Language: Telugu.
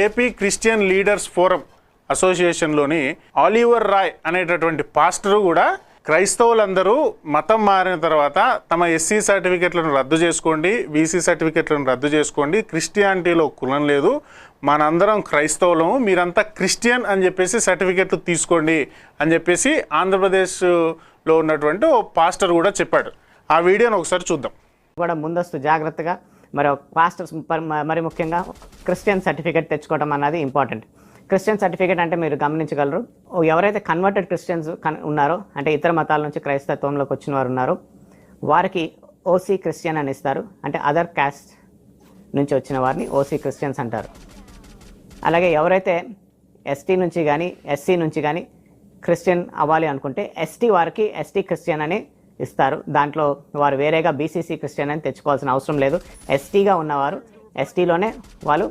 ఏపీ క్రిస్టియన్ లీడర్స్ ఫోరం అసోసియేషన్లోని ఆలివర్ రాయ్ అనేటటువంటి పాస్టరు కూడా క్రైస్తవులందరూ మతం మారిన తర్వాత తమ ఎస్సీ సర్టిఫికెట్లను రద్దు చేసుకోండి, బీసీ సర్టిఫికెట్లను రద్దు చేసుకోండి, క్రిస్టియానిటీలో కులం లేదు, మనందరం క్రైస్తవులము, మీరంతా క్రిస్టియన్ అని చెప్పేసి సర్టిఫికెట్లు తీసుకోండి అని చెప్పేసి ఆంధ్రప్రదేశ్లో ఉన్నటువంటి ఓ పాస్టర్ కూడా చెప్పాడు. ఆ వీడియోని ఒకసారి చూద్దాం. కూడా ముందస్తు జాగ్రత్తగా మరి పాస్టర్స్ మరి ముఖ్యంగా క్రిస్టియన్ సర్టిఫికేట్ తెచ్చుకోవడం అన్నది ఇంపార్టెంట్. క్రిస్టియన్ సర్టిఫికేట్ అంటే మీరు గమనించగలరు, ఎవరైతే కన్వర్టెడ్ క్రిస్టియన్స్ ఉన్నారో అంటే ఇతర మతాల నుంచి క్రైస్తవంలోకి వచ్చిన వారు ఉన్నారో వారికి ఓసీ క్రిస్టియన్ అని ఇస్తారు. అంటే అదర్ క్యాస్ట్ నుంచి వచ్చిన వారిని ఓసీ క్రిస్టియన్స్ అంటారు. అలాగే ఎవరైతే ఎస్టీ నుంచి కానీ ఎస్సీ నుంచి కానీ క్రిస్టియన్ అవ్వాలి అనుకుంటే ఎస్టీ వారికి ఎస్టీ క్రిస్టియన్ అని ఇస్తారు. దాంట్లో వారు వేరేగా బీసీసీ క్రిస్టియన్ అని తెచ్చుకోవాల్సిన అవసరం లేదు. ఎస్టీగా ఉన్నవారు ఎస్టీలోనే వాళ్ళు